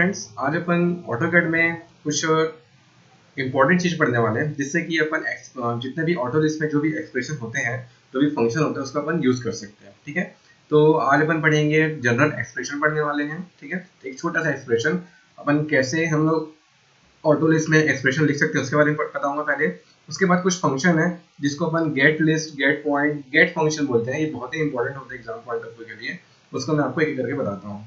Friends, आज अपन AutoCAD में कुछ इंपॉर्टेंट चीज पढ़ने वाले हैं जिससे कि अपन जितने भी ऑटो लिस्ट में जो भी एक्सप्रेशन होते हैं, जो भी फंक्शन होते हैं, उसका अपन यूज कर सकते हैं। ठीक है, तो आज अपन पढ़ेंगे जनरल एक्सप्रेशन पढ़ने वाले हैं। ठीक है, एक छोटा सा एक्सप्रेशन अपन कैसे हम लोग ऑटो लिस्ट में एक्सप्रेशन लिख सकते हैं उसके बारे में बताऊंगा पहले। उसके बाद कुछ फंक्शन है जिसको अपन get list, get point, get function बोलते हैं। ये बहुत ही इंपॉर्टेंट होता है एग्जाम पॉइंट ऑफ व्यू के लिए। उसको मैं आपको एक एक करके बताता हूँ।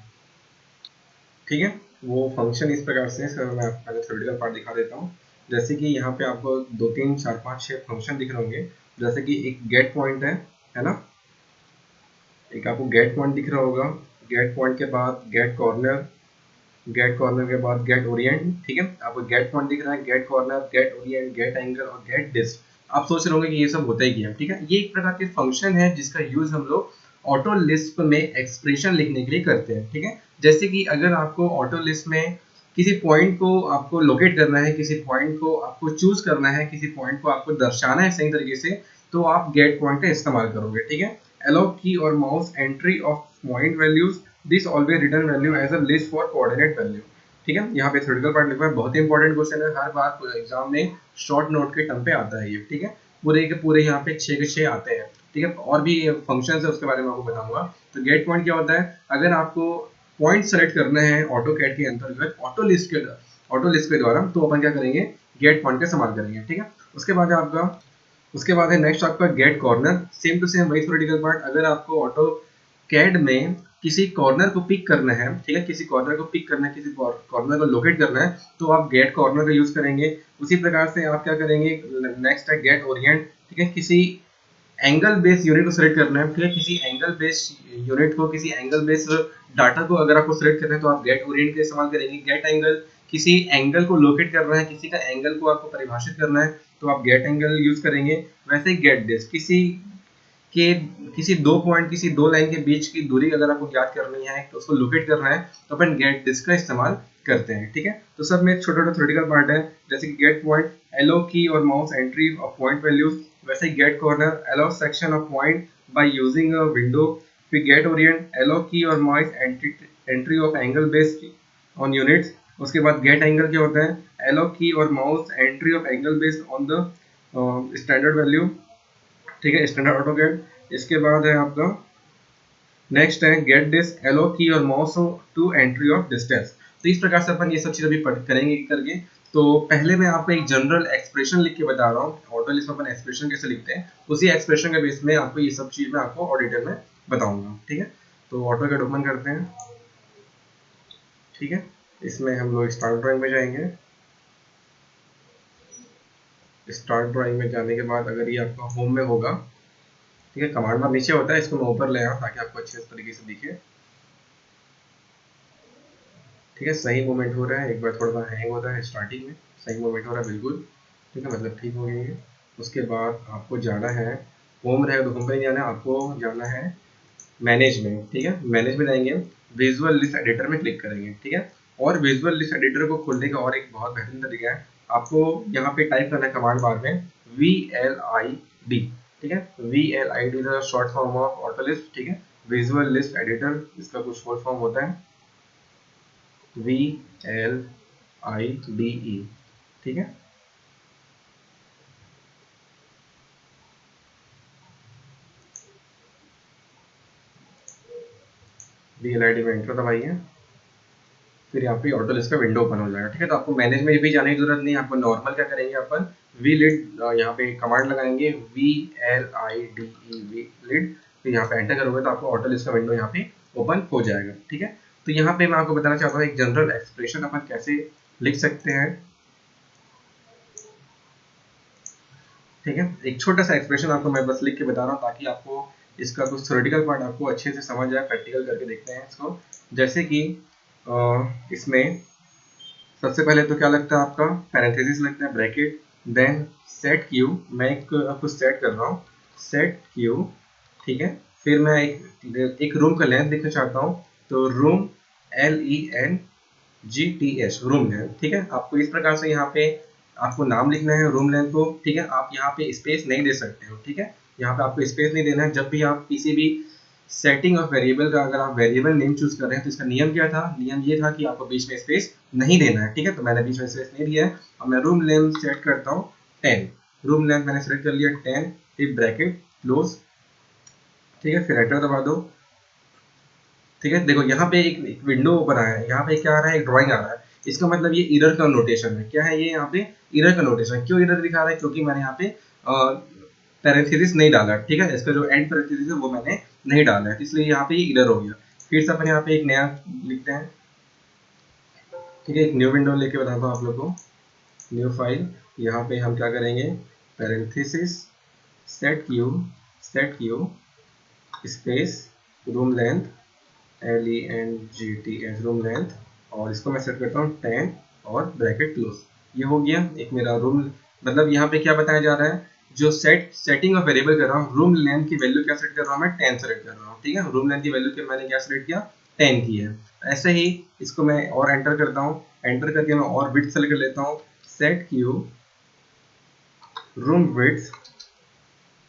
ठीक है, वो फंक्शन इस प्रकार से सर, मैं आपको पहले थ्योरेटिकल पार्ट दिखा देता हूँ। जैसे कि यहाँ पे आपको 2 3 4 5 6 फंक्शन दिख रहे होंगे। जैसे कि एक गेट पॉइंट है ना, एक आपको गेट पॉइंट दिख रहा होगा। गेट पॉइंट के बाद गेट कॉर्नर, गेट कॉर्नर के बाद गेट ओरिएंट। ठीक है, आपको गेट पॉइंट दिख रहा है, get corner, get orient, get angle और गेट डिस्क। आप सोच रहे होंगे कि ये सब होता ही क्या है। ठीक है, ये एक प्रकार के फंक्शन है जिसका यूज हम लोग ऑटो लिस्ट में एक्सप्रेशन लिखने के लिए करते हैं। ठीक है, जैसे कि अगर आपको ऑटो लिस्ट में किसी पॉइंट को आपको लोकेट करना है, किसी पॉइंट को आपको चूज करना है, किसी पॉइंट को आपको दर्शाना है सही तरीके से, तो आप गेट पॉइंट का इस्तेमाल करोगे। ठीक है, allow key or mouse entry of point values, this always return value as a list for coordinate value। ठीक है, यहाँ पे थ्योरेटिकल पार्ट लिखा है, बहुत ही इंपॉर्टेंट क्वेश्चन है, हर बार एग्जाम में शॉर्ट नोट के टर्म पे आता है ये। ठीक है, पूरे के पूरे यहाँ पे 6 के 6 आते हैं। ठीक है, और भी फंक्शंस है उसके बारे में आपको बताऊंगा। तो गेट पॉइंट क्या होता है, अगर आपको पॉइंट सेलेक्ट करना है ऑटो कैड के अंतर्गत ऑटो लिस्ट के द्वारा, तो अपन क्या करेंगे, गेट पॉइंट का इस्तेमाल करेंगे। ठीक है, उसके बाद है नेक्स्ट आपका get corner. Same to same वही थ्योरेटिकल पार्ट। अगर आपको ऑटो कैड में किसी कॉर्नर को पिक करना है, ठीक है, किसी कॉर्नर को पिक करना है, किसी कॉर्नर को लोकेट करना है, तो आप गेट कॉर्नर का यूज करेंगे। उसी प्रकार से आप क्या करेंगे, नेक्स्ट है गेट ओरिएंट। ठीक है, किसी एंगल बेस्ड यूनिट को सिलेक्ट करना है। ठीक है, किसी एंगल बेस्ड यूनिट को, किसी एंगल बेस्ड डाटा को अगर आपको सिलेक्ट करना है, तो आप गेट ओरिएंट का इस्तेमाल करेंगे। गेट एंगल, किसी एंगल को लोकेट करना है, किसी का एंगल को आपको परिभाषित करना है, तो आप गेट एंगल यूज करेंगे। वैसे गेट डिस्क, किसी दो पॉइंट, किसी दो लाइन के बीच की दूरी अगर आपको ज्ञात करनी है, तो उसको लोकेट करना है, तो अपन गेट डिस्क का इस्तेमाल करते हैं। ठीक है, तो सब में छोटा छोटा थ्योरेटिकल पार्ट है। जैसे कि गेट पॉइंट, एलो की और mouse entry of point values. वैसे get corner, allow section of point by using a window. फिर गेट ओरिएंट, एलो की और mouse entry of angle based on units. उसके बाद गेट एंगल क्या होता है, एलो की और mouse entry of angle based on the standard value. ठीक है, स्टैंडर्ड ऑटो गेट। इसके बाद है आपका नेक्स्ट है गेट डिस्क, एलो की और mouse to entry of distance. तो इस प्रकार से अपन ये सब चीज अभी करेंगे करके। तो पहले मैं आपको एक जनरल एक्सप्रेशन लिख के बता रहा हूँ, ऑटो लिस्ट में अपन एक्सप्रेशन कैसे लिखते हैं, उसी एक्सप्रेशन के बेस में आपको ये सब चीज मैं आपको और डिटेल में बताऊंगा। ठीक है, तो ऑटो कैड ओपन करते हैं। ठीक है, इसमें हम लोग स्टार्ट ड्राइंग में जाएंगे। स्टार्ट ड्राइंग में जाने के बाद अगर ये आपका होम में होगा, ठीक है, कमांड बार नीचे होता है, इसको मैं ऊपर ले आऊं ताकि आपको अच्छे तरीके से दिखे। ठीक है, सही मूवमेंट हो रहा है, एक बार थोड़ा सा हैंग होता है स्टार्टिंग में, सही मूवमेंट हो रहा है बिल्कुल। ठीक है, मतलब ठीक हो गई है। उसके बाद आपको जाना है, होम रहेगा तो होम पर नहीं जाना है, आपको जाना है मैनेज में। ठीक है, मैनेज में जाएंगे, विजुअल लिस्ट एडिटर में क्लिक करेंगे। ठीक है, और विजुअल लिस्ट एडिटर को खोलने का और एक बहुत बेहतरीन तरीका है, आपको यहाँ पे टाइप करना है कमांड बार में VLID। ठीक है, VLID is short form of auto list. ठीक है, विजुअल लिस्ट एडिटर, इसका कुछ शॉर्ट फॉर्म होता है VLIDE। ठीक है, VLID में एंटर दबाइए, फिर यहाँ पे ऑटो लिस्ट का विंडो ओपन हो जाएगा। ठीक है, तो आपको मैनेज में भी जाने की जरूरत नहीं है, आपको नॉर्मल क्या करेंगे, अपन VLID यहाँ पे कमांड लगाएंगे, VLIDE VLID। फिर यहाँ पे एंटर करोगे तो आपको ऑटो लिस्ट का विंडो यहाँ पे ओपन हो जाएगा। ठीक है, तो यहाँ पे मैं आपको बताना चाहता हूँ एक जनरल एक्सप्रेशन अपन कैसे लिख सकते हैं। ठीक है, एक छोटा सा एक्सप्रेशन आपको मैं बस लिख के बता रहा हूँ ताकि आपको इसका कुछ थ्योरेटिकल पार्ट आपको अच्छे से समझ जाए। प्रैक्टिकल करके देखते हैं इसको। जैसे कि इसमें सबसे पहले तो क्या लगता है, आपका पैरेंथेसिस लगता है, ब्रैकेट, देन सेट क्यू। मैं एक आपको सेट कर रहा हूँ, सेट क्यू। ठीक है, फिर मैं एक रूम का लेंथ लिखना चाहता हूँ, तो रूम LENGTH, रूम लेंथ। ठीक है, आपको इस प्रकार से यहाँ पे आपको नाम लिखना है रूम लेंथ को। ठीक है, आप यहाँ पे स्पेस नहीं दे सकते हो। ठीक है, यहाँ पे आपको स्पेस नहीं देना है। जब भी आप किसी भी सेटिंग ऑफ वेरिएबल का अगर आप वेरिएबल नेम चूज कर रहे हैं तो इसका नियम क्या था, नियम ये था कि आपको बीच में स्पेस नहीं देना है, ठीक है। तो मैंने बीच में स्पेस नहीं दिया है और मैं रूम लेंथ सेट करता हूँ 10। रूम लेंथ मैंने सेलेक्ट कर लिया 10, फिर ब्रैकेट क्लोज, ठीक है, फिर एंटर दबा दो, ठीक है। देखो यहाँ पे एक विंडो ओपन आया है, यहाँ पे क्या आ रहा है, एक ड्राइंग आ रहा है। इसका मतलब ये इरर का नोटेशन है। क्या है ये, यहाँ पे इरर का नोटेशन। क्यों इरर दिखा रहा है, क्योंकि मैंने यहाँ पे पैरेंथेसिस नहीं डाला, ठीक है। इसका जो एंड पैरेंथेसिस है वो मैंने नहीं डाला है, इसलिए यहाँ पे ये इरर हो गया। फिर से अपन यहाँ पे एक नया लिखते हैं, ठीक है, एक न्यू विंडो लेके बताता हूँ आप लोग को, न्यू फाइल। यहाँ पे हम क्या करेंगे, parenthesis set Q space room length LENGTH room length, और इसको मैं सेट करता हूँ 10 और ब्रैकेट क्लोज। ये हो गया एक मेरा रूम। मतलब यहाँ पे क्या बताया जा रहा है, जो सेटिंग ऑफ वेरिएबल कर रहा हूँ, रूम लेंथ की वैल्यू क्या सेट कर रहा हूँ, मैं 10 सेलेक्ट कर रहा हूँ, ठीक है। रूम लेंथ की वैल्यू के मैंने क्या सेलेक्ट किया, 10 की है। ऐसे ही इसको मैं और एंटर करता हूँ, एंटर करके मैं और विड्थ सेलेक्ट कर लेता हूँ, set Q room width,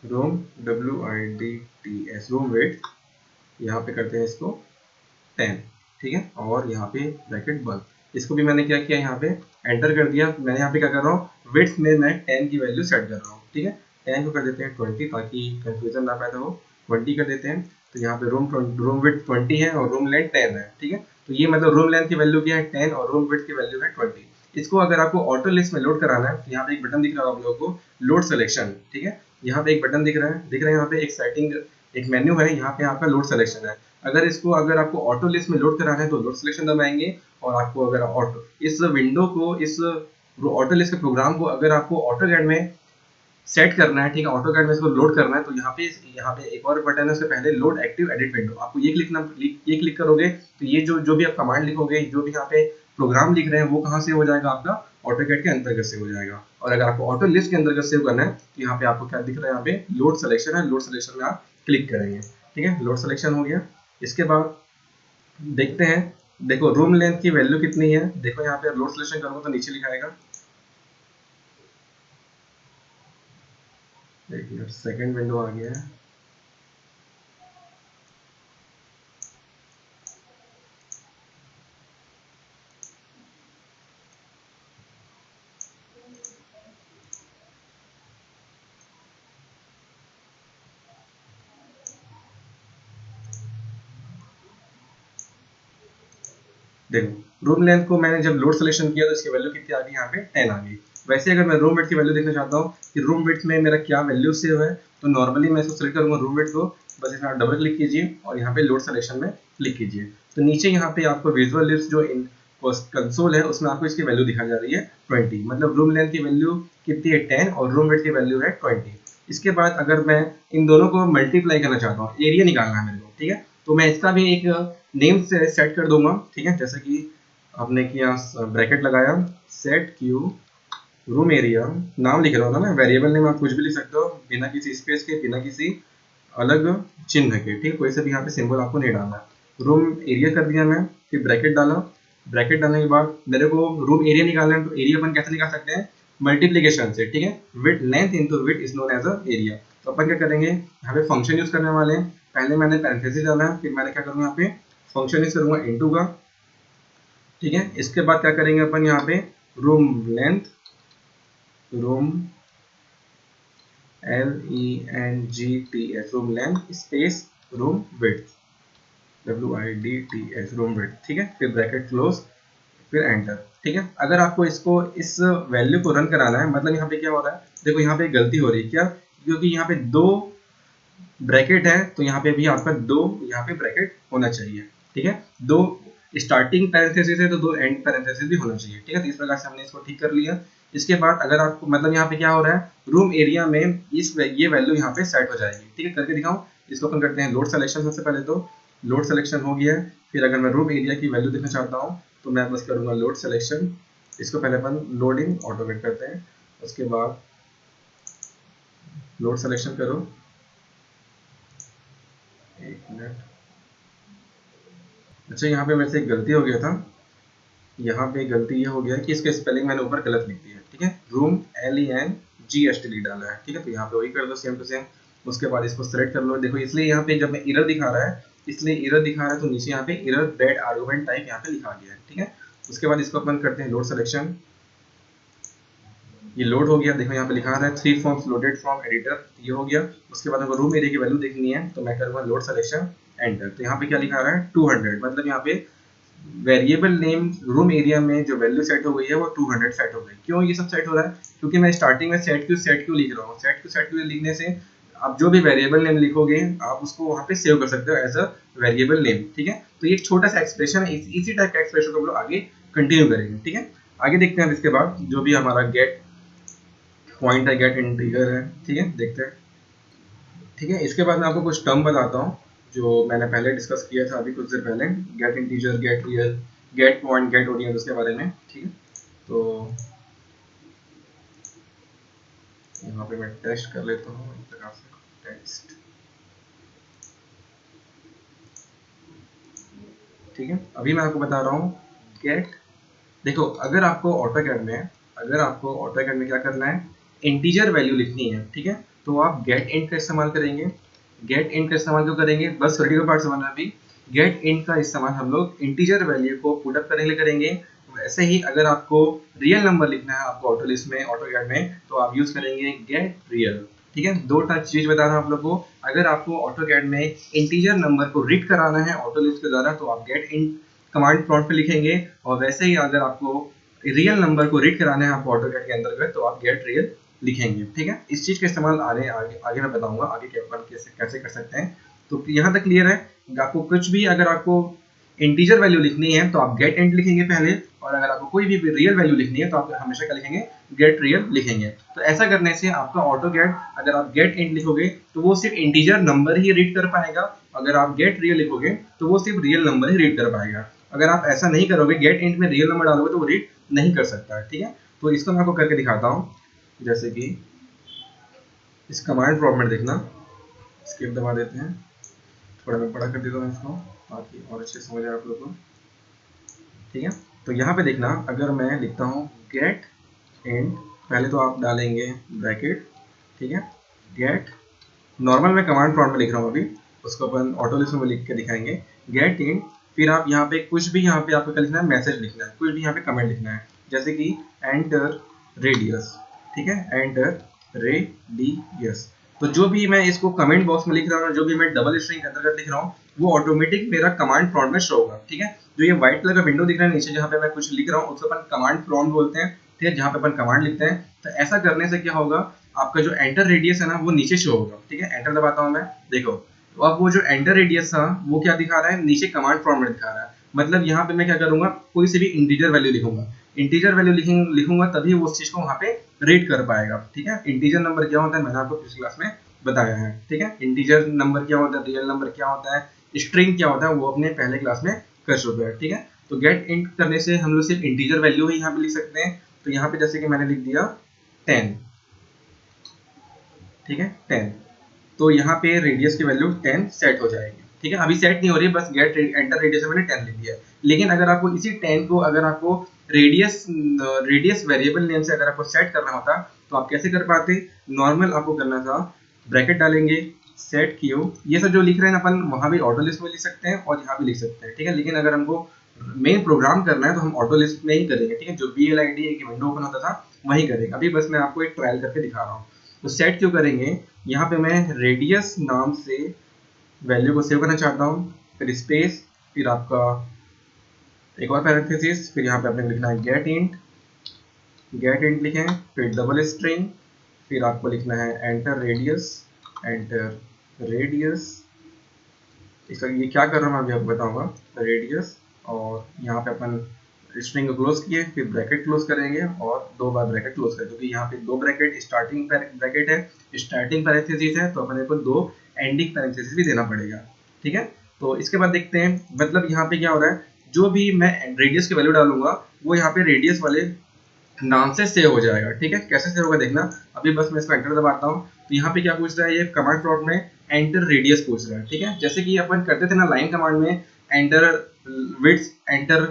room WIDTH room width, यहाँ पे करते हैं इसको 10, ठीक है। और यहाँ पे ब्रैकेट बंद। इसको भी मैंने क्या किया, यहाँ पे एंटर कर दिया। मैंने यहाँ पे क्या कर रहा हूँ, विड्थ में मैं 10 की वैल्यू सेट कर रहा हूँ, ठीक है। 10 को कर देते हैं 20 ताकि कंफ्यूजन ना पैदा हो, 20 कर देते हैं। तो यहाँ पे रूम विड्थ 20 है और रूम लेंथ 10 है, ठीक है। तो ये मतलब रूम लेंथ की वैल्यू क्या है 10 और रूम विड्थ की वैल्यू है 20। इसको अगर आपको ऑटो लिस्ट में लोड कराना है तो यहाँ पे एक बटन दिख रहा है आप लोगों को, लोड सिलेक्शन, ठीक है। यहाँ पे एक बटन दिख रहा है, यहाँ पे एक सेटिंग, एक मेन्यू है, यहाँ पे आपका लोड सिलेक्शन है। अगर आपको ऑटो लिस्ट में लोड कराना है तो लोड सिलेक्शन दबाएंगे, और आपको अगर ऑटो इस विंडो को, इस ऑटो लिस्ट के प्रोग्राम को अगर आपको ऑटोकैड में सेट करना है, ठीक है, ऑटोकैड में इसको लोड करना है, तो यहाँ पे एक और बटन है, उसके पहले लोड एक्टिव एडिट विंडो, आपको ये क्लिक करोगे तो ये जो भी आप कमांड लिखोगे, जो भी यहाँ पे प्रोग्राम लिख रहे हैं, वो कहाँ से हो जाएगा, आपका ऑटोकैड के अंतर्गत से हो जाएगा। और अगर आपको ऑटो लिस्ट के अंतर्गत सेव करना है तो यहाँ पे आपको क्या दिख रहा है, यहाँ पे लोड सिलेक्शन है, लोड सिलेक्शन में आप क्लिक करेंगे, ठीक है। लोड सिलेक्शन हो गया। इसके बाद देखते हैं, देखो रूम लेंथ की वैल्यू कितनी है। देखो यहाँ पे लोड सिलेक्शन करूंगा तो नीचे लिखाएगा, एक मिनट, सेकंड विंडो आ गया है। देखो रूम लेंथ को मैंने जब लोड सिलेक्शन किया तो इसकी वैल्यू कितनी आ गई, यहाँ पे 10 आ गई। वैसे अगर मैं रूम विड्थ की वैल्यू देखना चाहता हूँ कि रूम विड्थ में मेरा क्या वैल्यू सेव है, तो नॉर्मली मैं इसको सेलेक्ट करूंगा रूम विड्थ को, बस इसमें डबल क्लिक कीजिए और यहाँ पे लोड सिलेक्शन में क्लिक कीजिए। तो नीचे यहाँ पे आपको विजुअल लिस्ट जो कंसोल है उसमें आपको इसकी वैल्यू दिखाई जा रही है 20। मतलब रूम लेंथ की वैल्यू कितनी है 10 और रूम विड्थ की वैल्यू है 20। इसके बाद अगर मैं इन दोनों को मल्टीप्लाई करना चाहता हूँ, एरिया निकालना है मेरे को, ठीक है, तो मैं इसका भी एक नेम से सेट कर दूंगा, ठीक है। जैसे कि आपने किया, ब्रैकेट लगाया, सेट क्यू रूम एरिया, नाम लिख रहा हूँ ना मैं, वेरिएबल नेम आप कुछ भी लिख सकते हो बिना किसी स्पेस के, बिना किसी अलग चिन्ह के, ठीक है। कोई से भी यहाँ पे सिंबल आपको नहीं डालना। रूम एरिया कर दिया मैं, फिर ब्रैकेट डाला। ब्रैकेट डालने के बाद मेरे को रूम एरिया निकालना है, तो एरिया अपन कैसे निकाल सकते हैं, मल्टीप्लीकेशन से, ठीक है। Width length into width is known as a area. तो अपन क्या करेंगे, यहाँ पे फंक्शन यूज करने वाले हैं। पहले मैंने पैरेंथेसिस डाला है, फिर मैंने क्या करूँगा, यहाँ पे फंक्शन यूज करूँगा इनटू का, ठीक है। इसके बाद क्या करेंगे अपन, यहाँ पे room length, room LENGTH room length space room width WIDTH room width, ठीक है। फिर ब्रैकेट क्लोज, फिर एंटर, ठीक है। अगर आपको इसको इस वैल्यू को रन कराना है, मतलब यहाँ पे क्या हो रहा है, देखो यहाँ पे गलती हो रही है क्या, क्योंकि यहाँ पे दो ब्रैकेट है, तो यहाँ पे भी आपका दो यहाँ पे ब्रैकेट होना चाहिए, ठीक है। दो स्टार्टिंग पैरेंथेसिस है तो दो एंड पैरेंथेसिस भी होना चाहिए, ठीक है। तो इस प्रकार से हमने इसको ठीक कर लिया। इसके बाद अगर आपको मतलब यहाँ पे क्या हो रहा है, रूम एरिया में ये वैल्यू यहाँ पे सेट हो जाएगी, ठीक है। करके दिखाऊं, इसको अपन करते हैं लोड सिलेक्शन। सबसे पहले तो लोड सिलेक्शन हो गया है। फिर अगर मैं रूम एरिया की वैल्यू देखना चाहता हूँ तो मैं बस करूँगा लोड सिलेक्शन। इसको पहले अपन लोडिंग ऑटोमेट करते हैं, उसके बाद लोड सिलेक्शन करो, एक मिनट। अच्छा यहाँ पे मेरे से एक गलती हो गया था, यहाँ पे गलती ये हो गया कि इसका स्पेलिंग मैंने ऊपर गलत लिख दिया, ठीक है। रूम LENGST डाला है, ठीक है। तो यहाँ पे वही कर दो सेम टू सेम। उसके बाद इसको सेलेक्ट कर लो। देखो इसलिए यहाँ पे जब मैं एरर दिखा रहा है, इसलिए एरर दिखा रहा है तो नीचे यहाँ पे एरर बैड आर्गुमेंट टाइप यहाँ पे लिखा गया है, ठीक है। उसके बाद इसको अपन करते हैं लोड सिलेक्शन। ये लोड हो गया, देखो यहाँ पे लिखा रहा है 3 फॉर्म्स लोडेड फ्रॉम एडिटर, ये हो गया। उसके बाद अगर रूम एरिया की वैल्यू देखनी है तो मैं करूँगा लोड सिलेक्शन एंटर। तो यहाँ पे क्या लिखा रहा है 200, मतलब यहाँ पे वेरिएबल नेम रूम एरिया में जो वैल्यू सेट हो गई है वो 200 सेट हो गई। क्यों ये सब सेट हो रहा है? क्योंकि मैं स्टार्टिंग में सेट क्यू लिख रहा हूँ। सेट क्यू लिखने से आप जो भी वेरिएबल नेम लिखोगे आप उसको वहाँ पे सेव कर सकते हो एज अ वेरिएबल नेम, ठीक है। तो ये एक छोटा सा एक्सप्रेशन है, इसी टाइप का एक्सप्रेशन को हम लोग आगे कंटिन्यू करेंगे, ठीक है। आगे देखते हैं इसके बाद जो भी हमारा गेट पॉइंट है, गेट इंटीजर है, ठीक है, देखते हैं, ठीक है। इसके बाद मैं आपको कुछ टर्म बताता हूँ जो मैंने पहले डिस्कस किया था अभी कुछ देर पहले, get integer, get real, get point, get audience, उसके बारे में, ठीक है। तो यहाँ पे मैं टेस्ट कर लेता हूँ एक प्रकार से, टेस्ट, ठीक है। अभी मैं आपको बता रहा हूँ गेट। देखो अगर आपको ऑटोकैड में क्या करना है, इंटीजर वैल्यू लिखनी है, ठीक है, तो आप गेट इंट का इस्तेमाल करेंगे। गेट इंट का इस्तेमाल क्यों करेंगे, बस थ्योरेटिकल पार्ट समझना। अभी गेट इंट का इस्तेमाल हम लोग इंटीजर वैल्यू को पुट अप करने के लिए करेंगे। वैसे ही अगर आपको रियल नंबर लिखना है आपको ऑटो लिस्ट में, ऑटोकैड में, तो आप यूज करेंगे गेट रियल, ठीक है। दो चीज बता रहा हूँ आप लोग को। अगर आपको ऑटोकैड में इंटीजर नंबर को रीड कराना है ऑटो लिस्ट के द्वारा तो आप गेट इंट कमांड प्रॉम्प्ट पे लिखेंगे, और वैसे ही अगर आपको रियल नंबर को रीड कराना है आपको ऑटोकैड के अंतर्गत तो आप गेट रियल लिखेंगे, ठीक है। इस चीज का इस्तेमाल आगे मैं बताऊंगा आगे कैसे कर सकते हैं। तो यहाँ तक क्लियर है? आपको कुछ भी अगर आपको इंटीजर वैल्यू लिखनी है तो आप गेट इंट लिखेंगे पहले, और अगर आपको कोई भी रियल वैल्यू लिखनी है तो आप हमेशा क्या लिखेंगे, गेट रियल लिखेंगे। तो ऐसा करने से आपका ऑटोकैड अगर आप गेट इंट लिखोगे तो वो सिर्फ इंटीजर नंबर ही रीड कर पाएगा, अगर आप गेट रियल लिखोगे तो वो सिर्फ रियल नंबर ही रीड कर पाएगा। अगर आप ऐसा नहीं करोगे, गेट इंट में रियल नंबर डालोगे तो वो रीड नहीं कर सकता है, ठीक है। तो इसको मैं आपको करके दिखाता हूँ, जैसे कि इस कमांड प्रॉम्प्ट में देखना, स्किप दबा देते हैं, थोड़ा मैं बड़ा कर देता हूँ इसको ताकि और अच्छे समझ आए आप लोगों को, ठीक है। तो यहाँ पे देखना, अगर मैं लिखता हूँ गेट इंट, पहले तो आप डालेंगे ब्रैकेट, ठीक है, गेट, नॉर्मल मैं कमांड प्रॉम्प्ट में लिख रहा हूँ अभी, उसको अपन ऑटो लिस्ट में लिख के दिखाएंगे, गेट इंट, फिर आप यहाँ पे कुछ भी यहाँ पे आपको क्या लिखना है, मैसेज लिखना है, कुछ भी यहाँ पे कमेंट लिखना है, जैसे कि एंटर रेडियस, ठीक है, एंटर रेडियस। तो जो भी मैं इसको कमेंट बॉक्स में लिख रहा हूँ, जो भी मैं डबल स्ट्रिंग के अंतर्गत लिख रहा हूँ वो ऑटोमेटिक मेरा कमांड प्रॉम्प्ट में शो होगा, ठीक है। जो ये व्हाइट कलर का विंडो दिख रहा है नीचे जहाँ पे मैं कुछ लिख रहा हूँ उसको अपन कमांड प्रॉम्प्ट बोलते हैं, ठीक है, जहाँ पे अपन कमांड लिखते हैं। तो ऐसा करने से क्या होगा, आपका जो एंटर रेडियस है ना वो नीचे शो होगा, ठीक है। एंटर दबाता हूँ मैं, देखो तो अब वो जो एंटर रेडियस था वो क्या दिखा रहा है, नीचे कमांड प्रॉम्प्ट में दिखा रहा है। मतलब यहाँ पे मैं क्या करूंगा, कोई सी भी इंटीजर वैल्यू लिखूंगा, इंटीजर वैल्यू लिखूंगा तभी वो उस चीज को वहाँ पे रीड कर पाएगा, ठीक है। इंटीजर नंबर क्या होता है मैंने आपको पिछली क्लास में बताया है, ठीक है। इंटीजर नंबर क्या होता है, रियल नंबर क्या होता है, स्ट्रिंग क्या होता है, वो अपने पहले क्लास में कर चुके हैं, ठीक है। तो गेट इंट करने से हम लोग सिर्फ इंटीजर वैल्यू ही यहाँ पे लिख सकते हैं। तो यहाँ पे जैसे कि मैंने लिख दिया 10, ठीक है, 10, तो यहाँ पे रेडियस की वैल्यू 10 सेट हो जाएगी, ठीक है। अभी सेट नहीं हो रही है, बस गेट एंटर रेडियस में मैंने 10 लिख दिया है। लेकिन अगर आपको इसी 10 को अगर आपको रेडियस वेरिएबल नेम से अगर आपको सेट करना होता तो आप कैसे कर पाते, नॉर्मल आपको करना था, ब्रैकेट डालेंगे, सेट क्यू, ये सब जो लिख रहे हैं अपन वहां भी ऑटो लिस्ट में लिख सकते हैं और यहाँ भी लिख सकते हैं, ठीक है। लेकिन अगर हमको मेन प्रोग्राम करना है तो हम ऑटो लिस्ट में ही करेंगे, ठीक है। जो VLID एक विंडो ओपन होता था वही करेंगे। अभी बस मैं आपको एक ट्रायल करके दिखा रहा हूँ। तो सेट क्यों करेंगे, यहाँ पे मैं रेडियस नाम से वैल्यू को सेव करना चाहता हूँ, फिर स्पेस, फिर आपका एक और पैरेंथेसिस, फिर यहाँ पे आपने लिखना है गेट इंट लिखें, फिर डबल स्ट्रिंग, फिर आपको लिखना है एंटर रेडियस। इसका ये क्या कर रहा हूँ मैं अभी आपको बताऊंगा, रेडियस, और यहाँ पे अपन स्ट्रिंग को क्लोज किए, फिर ब्रैकेट क्लोज करेंगे और 2 बार ब्रैकेट क्लोज करेंगे, क्योंकि यहाँ पे 2 ब्रैकेट स्टार्टिंग ब्रैकेट है, स्टार्टिंग पैरेंथेसिस है, तो अपने को 2 एंडिंग पैरेंथेसिस भी देना पड़ेगा, ठीक है। तो इसके बाद देखते हैं, मतलब यहाँ पे क्या हो रहा है, जो भी मैं रेडियस की वैल्यू डालूंगा वो यहाँ पे रेडियस वाले नाम से सेव हो जाएगा, ठीक है। कैसे सेव होगा देखना, अभी बस मैं इसको एंटर दबाता हूँ। तो यहाँ पे क्या पूछ रहा है, ये कमांड प्रॉम्प्ट में एंटर रेडियस पूछ रहा है, ठीक है। जैसे कि अपन करते थे ना लाइन कमांड में, एंटर विड्थ, एंटर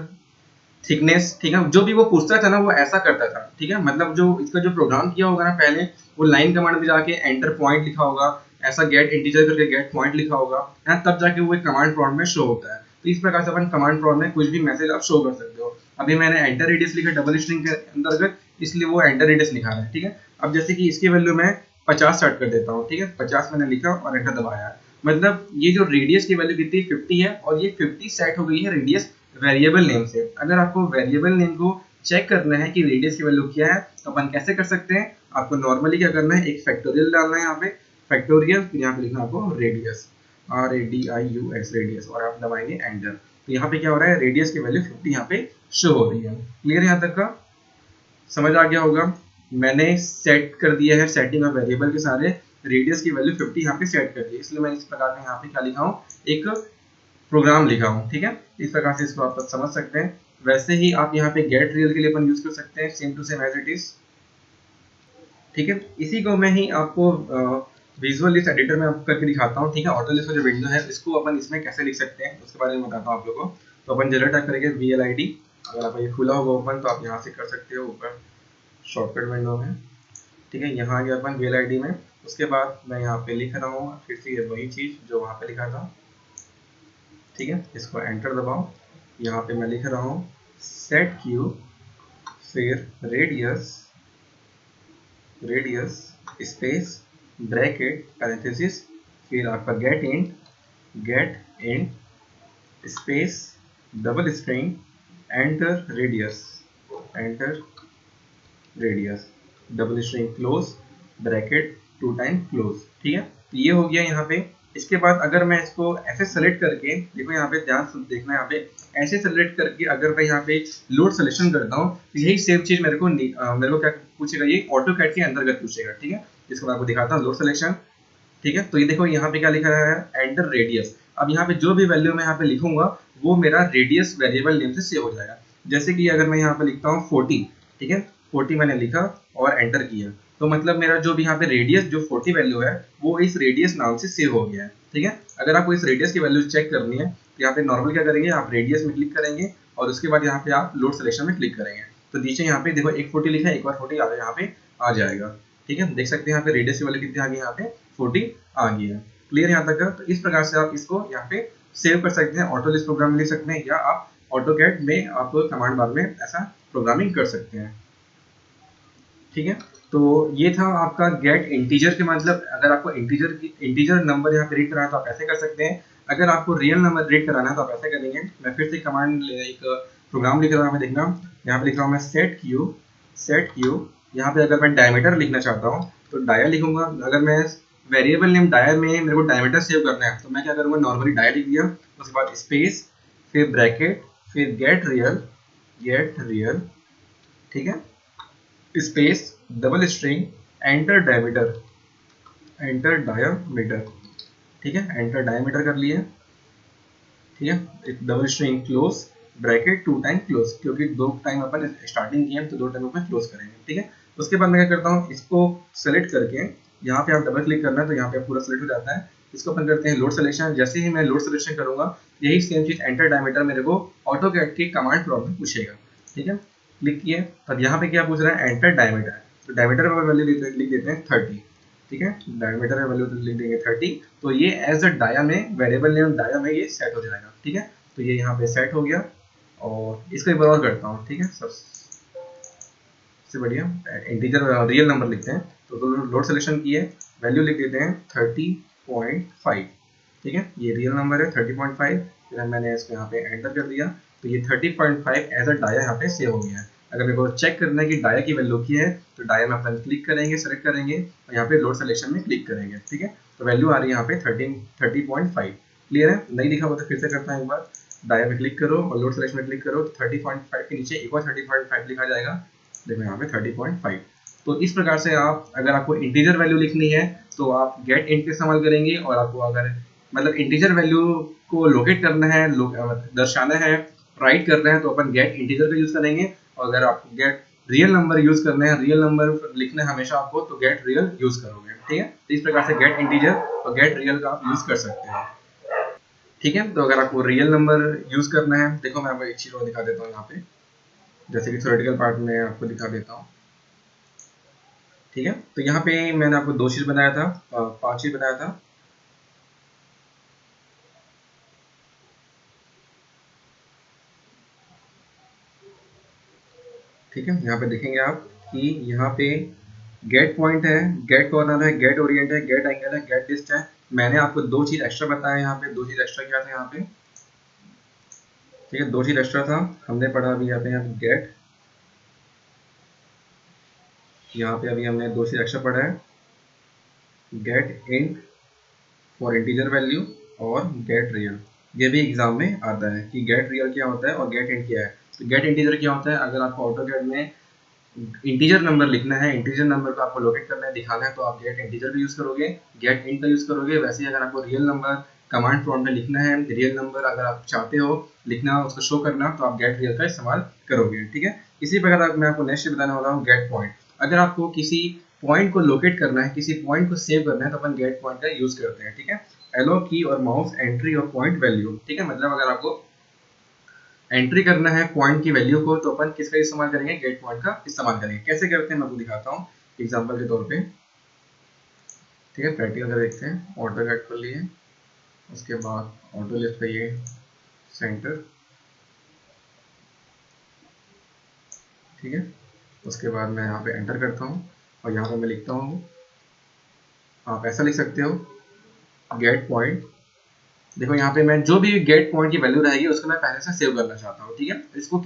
थिकनेस, ठीक है, जो भी वो पूछता था ना वो ऐसा करता था, ठीक है। मतलब जो इसका जो प्रोग्राम किया होगा ना पहले, वो लाइन कमांड में जाके एंटर पॉइंट लिखा होगा, ऐसा गेट इंटीजर करके गेट पॉइंट लिखा होगा है, तब जाके वो एक कमांड प्रॉम्प्ट में शो होता है। तो इस प्रकार से अपन कमांड प्रॉम्प्ट में कुछ भी मैसेज आप शो कर सकते हो। अभी मैंने एंटर रेडियस लिखा डबल स्ट्रिंग के अंतर्गत, इसलिए वो एंटर रेडियस लिखा है, ठीक है। अब जैसे कि इसकी वैल्यू मैं 50 सेट कर देता हूँ, ठीक है, 50 मैंने लिखा और एंटर दबाया, मतलब ये जो रेडियस की वैल्यू कितनी 50 है, और ये 50 सेट हो गई है रेडियस वेरिएबल नेम से। अगर आपको वेरिएबल नेम को चेक करना है कि रेडियस की वैल्यू क्या है, तो अपन कैसे कर सकते हैं, आपको नॉर्मली क्या करना है, एक फैक्टोरियल डालना है यहाँ पे, फैक्टोरियल, फिर यहाँ पे लिखना आपको रेडियस, RADIUS रेडियस, और आप दबाएंगे एंटर। तो यहाँ पे क्या हो रहा है, रेडियस की वैल्यू 50 यहाँ पे शो हो रही है। क्लियर यहाँ तक का समझ आ गया होगा। मैंने सेट कर दिया है, सेटिंग ऑफ वेरिएबल के सारे, रेडियस की वैल्यू 50 यहाँ पे सेट कर दी, इसलिए मैं इस प्रकार का यहाँ पे क्या लिखा हूँ, एक प्रोग्राम लिखा हूँ, ठीक है। इस प्रकार से इसको आप समझ सकते हैं। वैसे ही आप यहाँ पे गेट रियल के लिए अपन यूज कर सकते हैं, same to same as it is, ठीक है। इसी को मैं ही आपको विजुअल लिस्ट एडिटर में करके दिखाता हूँ, ठीक है। ऑटो लिस्ट जो विंडो है इसको अपन इसमें कैसे लिख सकते हैं उसके बारे में बताता हूँ आप लोगों को। तो अपन जनरल टाइप करेंगे VLID, अगर आप ये खुला होगा ओपन तो आप यहाँ से कर सकते हो ऊपर शॉर्टकट विंडो में, ठीक है। यहाँ आ गया अपन VLID में। उसके बाद मैं यहाँ पे लिख रहा हूँ फिर से वही चीज़ जो वहाँ पे लिखा था, ठीक है। इसको एंटर दबाओ। यहाँ पे मैं लिख रहा हूँ सेट क्यू, फिर रेडियस स्पेस ब्रैकेट पैरेंथेसिस, फिर आपका get int space double string enter radius double string close bracket 2 time close, ठीक है। तो ये हो गया यहाँ पे। इसके बाद अगर मैं इसको ऐसे सेलेक्ट करके, देखो यहाँ पे ध्यान से देखना, यहाँ पे ऐसे सेलेक्ट करके अगर मैं यहाँ पे लोड सिलेक्शन करता हूँ, तो यही सेम चीज मेरे को क्या पूछेगा, ये ऑटोकैड के अंतर्गत पूछेगा, ठीक है। इसको मैं आपको दिखाता हूँ लोड सिलेक्शन, ठीक है। तो ये देखो यहाँ पे क्या लिखा है, एंटर रेडियस। अब यहाँ पे जो भी वैल्यू मैं यहाँ पे लिखूंगा वो मेरा रेडियस वेरिएबल नेम से सेव हो जाएगा। जैसे कि अगर मैं यहाँ पे लिखता हूँ 40, ठीक है, 40 मैंने लिखा और एंटर किया, तो मतलब मेरा जो भी यहाँ पे रेडियस जो 40 वैल्यू है वो इस रेडियस नाम से सेव हो गया है, ठीक है। अगर आपको इस रेडियस की वैल्यू चेक करनी है तो यहाँ पे नॉर्मल क्या करेंगे, आप रेडियस में क्लिक करेंगे और उसके बाद यहाँ पे आप लोड सिलेक्शन में क्लिक करेंगे, तो नीचे यहाँ पे देखो एक 40 लिखा है, एक बार 40 आ यहाँ पे आ जाएगा, ठीक है। देख सकते हैं यहाँ पे रेडियस की वैल्यू कितनी आ गई, यहाँ पे 40 आ गई है। क्लियर यहाँ तक का। तो इस प्रकार से आप इसको यहाँ पे सेव कर सकते हैं, ऑटो लिस्ट प्रोग्राम लिख सकते हैं, या आप ऑटोकैड में आप कमांड बार में ऐसा प्रोग्रामिंग कर सकते हैं, ठीक है। तो ये था आपका गेट इंटीजर के मतलब, अगर आपको इंटीजर नंबर यहाँ पे रीड कराना है तो आप ऐसे कर सकते हैं। अगर आपको रियल नंबर रीड कराना है तो आप ऐसे करेंगे। मैं फिर से कमांड एक प्रोग्राम लिख रहा हूँ, देखना यहाँ पे लिख रहा हूँ मैं सेट क्यू। यहाँ पे अगर मैं डायमीटर लिखना चाहता हूँ तो डाया लिखूंगा। अगर मैं वेरिएबल नेम डाया में मेरे को डायमीटर सेव करना है तो मैं क्या करूँगा, नॉर्मली डाया लिख दिया, उसके बाद स्पेस, फिर ब्रैकेट, फिर गेट रियल, ठीक है, space double string enter diameter, ठीक है, एंटर डायमीटर कर लिए, ठीक है। एक double string close bracket 2 time close, क्योंकि 2 टाइम अपन स्टार्टिंग किए तो 2 टाइम अपन क्लोज करेंगे, ठीक है। उसके बाद मैं क्या करता हूँ, इसको सेलेक्ट करके यहाँ पे आप डबल क्लिक करना है तो यहाँ पे पूरा सेलेक्ट हो जाता है। इसको अपन करते हैं लोड सिलेक्शन। जैसे ही मैं लोड सिलेक्शन करूंगा यही सेम चीज एंटर डायमीटर मेरे को ऑटोकैड के कमांड प्रॉम्प्ट में पूछेगा, ठीक है। क्लिक किए, तब यहाँ पे क्या पूछ रहा है, एंटर डायमीटर। तो डायमीटर में वैल्यू लिख देते हैं 30, ठीक है। डायमीटर में वैल्यू लिख देंगे 30, तो ये एज अ डाया में वेरिएबल नेम डाया में ये सेट हो जाएगा, ठीक है। तो ये यहाँ पे सेट हो गया और इसको एक बार और करता हूँ, ठीक है। सबसे बढ़िया इंटीजर रियल नंबर लिखते हैं, तो लोड सिलेक्शन किए, वैल्यू लिख देते हैं 30.5, ठीक है। ये रियल नंबर है 30.5, फिर मैंने इसको यहाँ पे एंटर कर दिया, तो ये 30.5 एज अ डाया यहाँ पे सेव हो गया है। अगर मेरे को चेक करना है कि डाया की वैल्यू की है तो डाया में अपन क्लिक करेंगे, सेलेक्ट करेंगे और यहाँ पे लोड सिलेक्शन में क्लिक करेंगे, ठीक है। तो वैल्यू आ रही है यहाँ पे 30.5। क्लियर है, नहीं दिखा हुआ तो फिर से करता है एक बार, डाया में क्लिक करो और लोड सिलेक्शन में क्लिक करो, तो 30.5 के नीचे एक और 30.5 लिखा जाएगा, देखो यहाँ पे 30.5। तो इस प्रकार से आप, अगर आपको इंटीजर वैल्यू लिखनी है तो आप गेट इंट का इस्तेमाल करेंगे, और आपको अगर मतलब इंटीजर वैल्यू को लोकेट करना है, दर्शाना है, राइट करना है, तो अपन गेट इंटीजर का यूज करेंगे। और अगर आपको गेट रियल नंबर यूज करना है, रियल नंबर लिखना है हमेशा आपको, तो गेट रियल यूज करोगे, ठीक है। तो इस प्रकार से गेट इंटीजर और गेट रियल का आप यूज कर सकते हैं, ठीक है। तो अगर आपको रियल नंबर यूज करना है, देखो मैं आपको एक चीज और दिखा देता हूँ यहाँ पे, जैसे कि थ्योरेटिकल पार्ट में आपको दिखा देता हूँ, ठीक है। तो यहाँ पे मैंने आपको 2 चीज बनाया था, 5 चीज बनाया था। ठीक है, यहाँ पे देखेंगे आप कि यहाँ पे गेट पॉइंट है, गेट कॉर्नर है, गेट ओरिएंट है, गेट एंगल है, गेट डिस्ट है। मैंने आपको 2 चीज एक्स्ट्रा बताया, यहाँ पे 2 चीज एक्स्ट्रा क्या था यहाँ पे। ठीक है, 2 चीज एक्स्ट्रा था, हमने पढ़ा अभी यहाँ पे गेट, यहाँ पे अभी हमने 2 चीज एक्स्ट्रा पढ़ा है, get int for integer value और गेट रियल। ये भी एग्जाम में आता है कि गेट रियल क्या होता है और गेट इंट क्या है। तो गेट इंटीजर क्या होता है, अगर आपको ऑटोकैड में इंटीजर नंबर लिखना है, इंटीजर नंबर को आपको लोकेट करना है, दिखाना है, तो आप गेट इंटीजर का यूज करोगे, गेट इंट का यूज करोगे। वैसे ही अगर आपको रियल नंबर कमांड प्रॉम्प्ट में लिखना है, रियल नंबर अगर आप चाहते हो लिखना, उसको शो करना, तो आप गेट रियल का इस्तेमाल करोगे। ठीक है, इसी प्रकार मैं आपको नेक्स्ट बताने वाला हूँ गेट पॉइंट। अगर आपको किसी पॉइंट को लोकेट करना है, किसी पॉइंट को सेव करना है, तो अपन गेट पॉइंट का यूज करते हैं। ठीक है, एलो की और माउस एंट्री और पॉइंट वैल्यू। ठीक है, मतलब अगर आपको एंट्री करना है पॉइंट की वैल्यू को, तो अपन किसका इस्तेमाल करेंगे, गेट पॉइंट का इस्तेमाल करेंगे। कैसे करते हैं मैं आपको दिखाता हूँ एग्जांपल के तौर पे। ठीक है, प्रैक्टिकल कर देखते हैं। ऑटो गेट कर लिए, उसके बाद ऑटो लिस्ट करिए सेंटर। ठीक है, उसके बाद मैं यहाँ पे एंटर करता हूँ और यहाँ पे मैं लिखता हूँ, आप ऐसा लिख सकते हो, गेट पॉइंट। देखो यहाँ पे मैं जो भी गेट पॉइंट की वैल्यू रहेगी उसको मैं पहले से सेव करना चाहता हूँ। ठीक है, इसको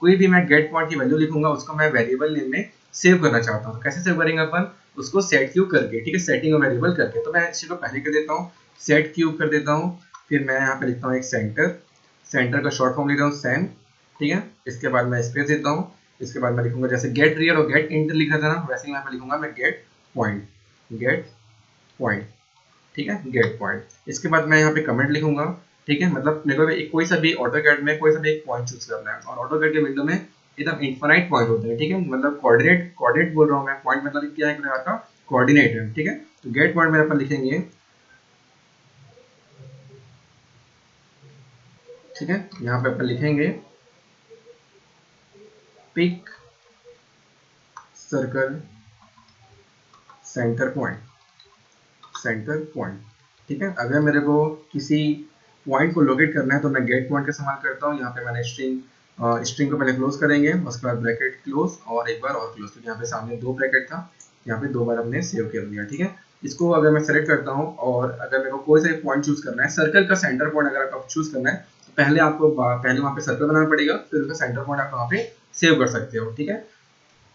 कोई भी मैं गेट पॉइंट की वैल्यू लिखूंगा उसको मैं वेरिएबल नेम में सेव करना चाहता हूँ। कैसे सेव करेंगे अपन, उसको सेट क्यूब करके। ठीक है, सेटिंग वेरिएबल करके। तो मैं इसी को पहले कर देता हूँ, सेट क्यूब कर देता हूँ। फिर मैं यहाँ पे लिखता हूँ एक सेंटर, सेंटर का शॉर्ट फॉर्म लिखता हूँ सेन। ठीक है, इसके बाद मैं स्पेस देता हूँ। इसके बाद मैं लिखूंगा जैसे गेट रियल और गेट इंटर लिखा था ना, वैसे ही यहाँ पे लिखूंगा मैं गेट पॉइंट, गेट पॉइंट। ठीक है, गेट पॉइंट। इसके बाद मैं यहाँ पे कमेंट लिखूंगा। ठीक है, मतलब मेरे को कोई सा भी ऑटोकैड में कोई सा भी एक पॉइंट चूज करना है, और ऑटोकैड के विंडो में एकदम इनफाइनाइट पॉइंट होते हैं। ठीक है, मतलब कोऑर्डिनेट कोऑर्डिनेट बोल रहा हूँ मैं, पॉइंट मतलब क्या है, एक प्रकार का कोऑर्डिनेट है। ठीक है, तो गेट पॉइंट में अपन लिखेंगे। ठीक है, यहाँ पे अपन लिखेंगे pick circle centre point, centre point. ठीक है, अगर मेरे को किसी पॉइंट को लोकेट करना है तो मैं गेट पॉइंट का इस्तेमाल करता हूँ। यहाँ पे मैंने स्ट्रिंग को पहले क्लोज करेंगे, उसके बाद ब्रैकेट क्लोज और एक बार और क्लोज, क्योंकि यहाँ पे सामने 2 ब्रैकेट था, यहाँ पे 2 बार हमने सेव कर दिया। ठीक है, इसको अगर मैं सेलेक्ट करता हूँ और अगर मेरे को कोई सा पॉइंट चूज करना है, सर्कल का सेंटर पॉइंट अगर आपको चूज करना है, तो पहले आपको पहले वहाँ पे सर्कल बनाना पड़ेगा, फिर उसका सेंटर पॉइंट आप वहाँ पे सेव कर सकते हो। ठीक है,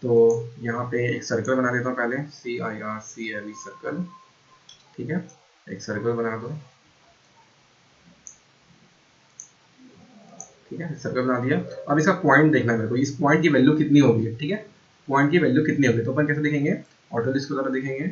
तो यहाँ पे एक सर्कल बना देता हूँ पहले, CIRCLE सर्कल। ठीक है, एक सर्कल बना दो। ठीक है, सर्कल बना दिया। अब इसका पॉइंट देखना है मेरे को, इस पॉइंट की वैल्यू कितनी होगी। ठीक है, पॉइंट की वैल्यू कितनी होगी, तो अपन कैसे देखेंगे, ऑटो लिस्ट के द्वारा देखेंगे।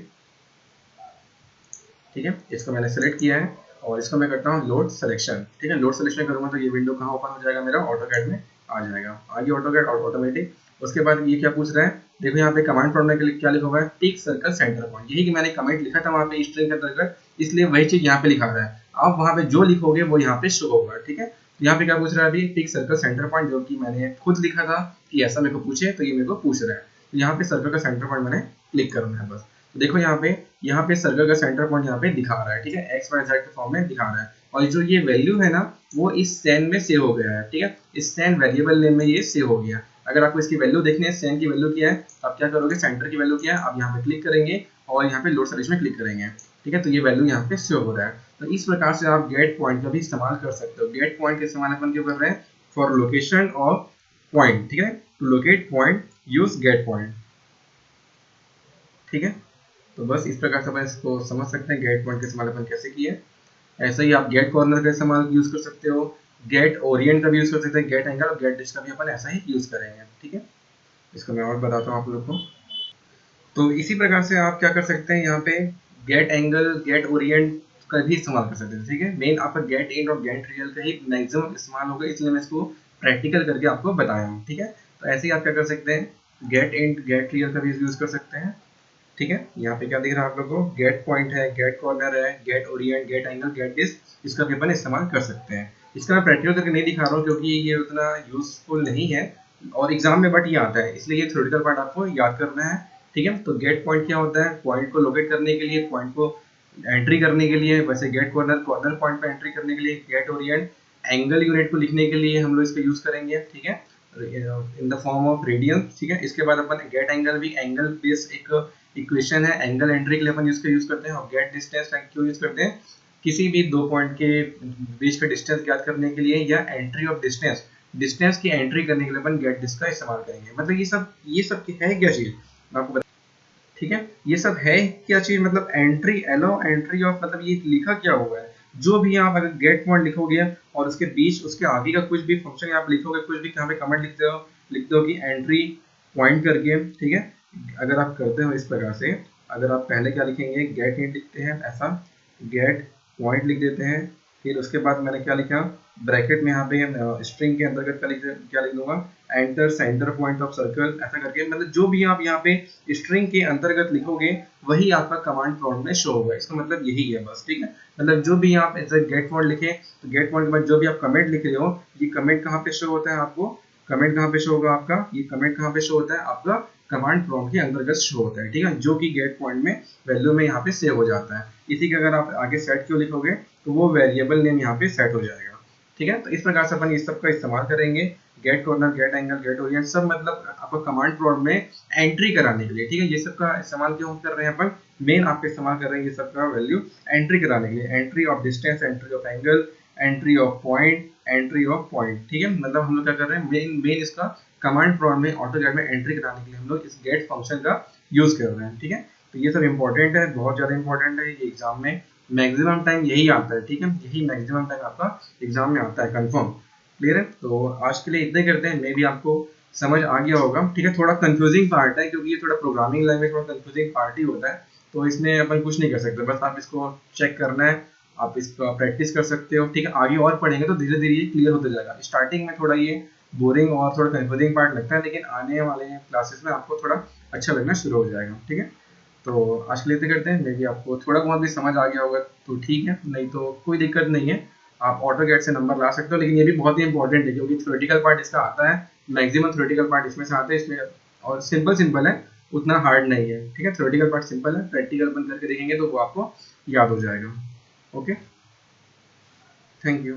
ठीक है, इसको मैंने सेलेक्ट किया है और इसको मैं करता हूँ लोड सिलेक्शन। ठीक है, लोड सिलेक्शन करूंगा तो ये विंडो कहाँ ओपन हो जाएगा, मेरा ऑटोकैड में आ जाएगा। आगे ऑटोकैड ऑटोमेटिक। उसके बाद ये क्या पूछ रहा है, देखो यहाँ पे कमांड प्रॉम्प्ट में क्या लिखा हुआ है, टिक सर्कल सेंटर पॉइंट। यही कि मैंने कमेंट लिखा था वहाँ पे स्ट्रिंग के अंतर्गत, इसलिए वही चीज यहाँ पे लिखा रहा है। आप वहाँ पे जो लिखोगे वो यहाँ पे शो होगा। ठीक है, यहाँ पे क्या पूछ रहा है अभी, टिक सर्कल सेंटर पॉइंट, जो कि मैंने खुद लिखा था कि ऐसा मेरे को पूछे, तो ये मेरे को पूछ रहा है। तो यहाँ पे सर्कल का सेंटर पॉइंट मैंने क्लिक करना है बस। तो देखो यहाँ पे सर्कल का सेंटर पॉइंट यहाँ पे दिखा रहा है। ठीक है, एक्स वाई जेड के फॉर्म में दिखा रहा है, और जो ये वैल्यू है ना, वो इस सेन में सेव हो गया है। ठीक है, इस सेन वेरिएबल नेम में ये सेव हो गया। अगर आपको इसकी वैल्यू देखनी है, सेन की वैल्यू क्या है, आप क्या करोगे, सेंटर की वैल्यू क्या है, आप यहाँ पे क्लिक करेंगे और यहाँ पे लोड सर्विस में क्लिक करेंगे। ठीक है, तो ये वैल्यू यहाँ पे सेव हो रहा है। तो इस प्रकार से आप गेट पॉइंट का भी इस्तेमाल कर सकते हो। गेट पॉइंट का इस्तेमाल अपन क्यों कर रहे हैं, फॉर लोकेशन ऑफ पॉइंट। ठीक है, to locate point use get point. ठीक है, तो बस इस प्रकार से अपन इसको समझ सकते हैं, गेट पॉइंट का इस्तेमाल अपन कैसे किए। ऐसे ही आप गेट कॉर्नर का इस्तेमाल यूज कर सकते हो, गेट ओरिएंट का भी यूज कर सकते हैं, गेट एंगल और गेट डिस्क का भी अपन ऐसा ही यूज करेंगे। ठीक है, इसको मैं और बताता हूँ आप लोग को। तो इसी प्रकार से आप क्या कर सकते हैं, यहाँ पे गेट एंगल गेट ओरिएंट का भी इस्तेमाल कर सकते हैं। ठीक है, मेन आपका गेट इंट और गेट रियल का ही मैक्सिमम इस्तेमाल होगा, इसलिए मैं इसको प्रैक्टिकल करके आपको बताया हूँ। ठीक है, तो ऐसे ही आप क्या कर सकते हैं, गेट इंट गेट रियल का भी यूज कर सकते हैं। ठीक है, यहाँ पे क्या दिख रहा है आप लोगों को, गेट पॉइंट है, गेट कॉर्नर है, get orient, get angle, get disk, इसका भी अपन इस्तेमाल कर सकते हैं। इसका मैं प्रैक्टिकल करके नहीं दिखा रहा हूँ क्योंकि ये उतना यूजफुल नहीं है और एग्जाम में बट ये आता है, इसलिए ये थ्योरेटिकल पार्ट आपको याद करना है। ठीक है। तो गेट पॉइंट क्या होता है, पॉइंट को लोकेट करने के लिए, पॉइंट को एंट्री करने के लिए, वैसे गेट कॉर्नर, कॉर्नर पॉइंट पे एंट्री करने के लिए, गेट ओरिएंट एंगल यूनिट को लिखने के लिए हम लोग इसका यूज करेंगे, ठीक है, in the form of radian, ठीक है। इसके बाद अपन गेट एंगल भी एंगल बेस्ड एक इक्वेशन है, एंगल एंट्री के लिए अपन इसका यूज करते हैं। और गेट डिस्टेंस क्यों यूज करते हैं, किसी भी दो पॉइंट के बीच का डिस्टेंस ज्ञात करने के लिए, या एंट्री ऑफ डिस्टेंस, डिस्टेंस की एंट्री करने के लिए अपन गेट डिस्ट का इस्तेमाल करेंगे। मतलब ये सब है क्या चीज, मैं आपको बता, ठीक है, ये सब है क्या चीज, मतलब एंट्री, अलाउ एंट्री ऑफ, मतलब ये लिखा क्या हुआ है, जो भी आप अगर गेट पॉइंट लिखोगे और उसके बीच उसके आगे का कुछ भी फंक्शन आप लिखोगे, कुछ भी यहाँ पे कमेंट लिखते हो कि एंट्री पॉइंट करके, ठीक है। अगर आप करते हो इस प्रकार से, अगर आप पहले क्या लिखेंगे, गेट इंट लिखते हैं, ऐसा गेट पॉइंट लिख देते हैं, फिर उसके बाद मैंने क्या लिखा, ब्रैकेट में यहाँ पे स्ट्रिंग के अंतर्गत क्या लिख दूंगा, enter centre point of circle, ऐसा करके, मतलब जो भी आप यहाँ पे स्ट्रिंग के अंतर्गत लिखोगे वही आपका कमांड प्रॉम्प्ट में शो होगा। इसका मतलब यही है बस, ठीक है। मतलब जो भी आप ऐसे गेट पॉइंट लिखे, तो गेट पॉइंट के बाद जो भी आप कमेंट लिख रहे हो, ये कमेंट कहाँ पे शो होता है आपको, कमेंट कहाँ पे शो होगा आपका, ये कमेंट कहाँ पे शो होता है आपका, कमांड प्रॉम्प्ट के अंतर्गत शो होता है, ठीक है, जो कि गेट पॉइंट में वैल्यू में यहाँ पे सेव हो जाता है। इसी के अगर आप आगे सेट क्यों लिखोगे, तो वो वेरिएबल नेम यहाँ पे सेट हो जाएगा, ठीक है। तो इस प्रकार से अपन इस सब का इस्तेमाल करेंगे, get corner, get angle, get orient, सब मतलब आपको कमांड प्रॉम्प्ट में एंट्री कराने के लिए, ठीक है। ये सब का इस्तेमाल क्यों कर रहे हैं अपन, मेन आपके इस्तेमाल कर रहे हैं ये सब का वैल्यू एंट्री कराने के लिए, entry of distance, entry of angle, entry of point, entry of point, ठीक है। मतलब हम लोग क्या कर रहे हैं, मेन इसका कमांड प्रॉम्प्ट में ऑटोकैड में एंट्री कराने के लिए हम लोग इस गेट फंक्शन का यूज कर रहे हैं, ठीक है। तो ये सब इंपॉर्टेंट है, बहुत ज्यादा इंपॉर्टेंट है, ये एग्जाम में मैक्सिमम टाइम यही आता है, ठीक है, यही मैक्सिमम टाइम आपका एग्जाम में आता है कंफर्म। क्लियर है। तो आज के लिए इतना ही करते हैं, मे भी आपको समझ आ गया होगा, ठीक है। थोड़ा कंफ्यूजिंग पार्ट है क्योंकि ये थोड़ा प्रोग्रामिंग लैंग्वेज, थोड़ा कंफ्यूजिंग पार्ट ही होता है, तो इसमें अपन कुछ नहीं कर सकते, बस आप इसको चेक करना है, आप इसका प्रैक्टिस कर सकते हो, ठीक है। आगे और पढ़ेंगे तो धीरे धीरे ये क्लियर होता जाएगा। स्टार्टिंग में थोड़ा ये बोरिंग और थोड़ा कंफ्यूजिंग पार्ट लगता है, लेकिन आने वाले क्लासेस में आपको थोड़ा अच्छा लगना शुरू हो जाएगा, ठीक है। तो आज के लिए इतना करते हैं, मे बी आपको थोड़ा बहुत भी समझ आ गया होगा तो ठीक है, नहीं तो कोई दिक्कत नहीं है, आप ऑटोकैड से नंबर ला सकते हो। लेकिन ये भी बहुत ही इंपॉर्टेंट है क्योंकि थ्योरेटिकल पार्ट इसका आता है, मैक्सिमम थ्योरेटिकल पार्ट इसमें से आता है, इसमें और सिंपल सिंपल है, उतना हार्ड नहीं है, ठीक है। थ्योरेटिकल पार्ट सिंपल है, प्रैक्टिकल अपन करके देखेंगे तो वो आपको याद हो जाएगा। Okay, thank you.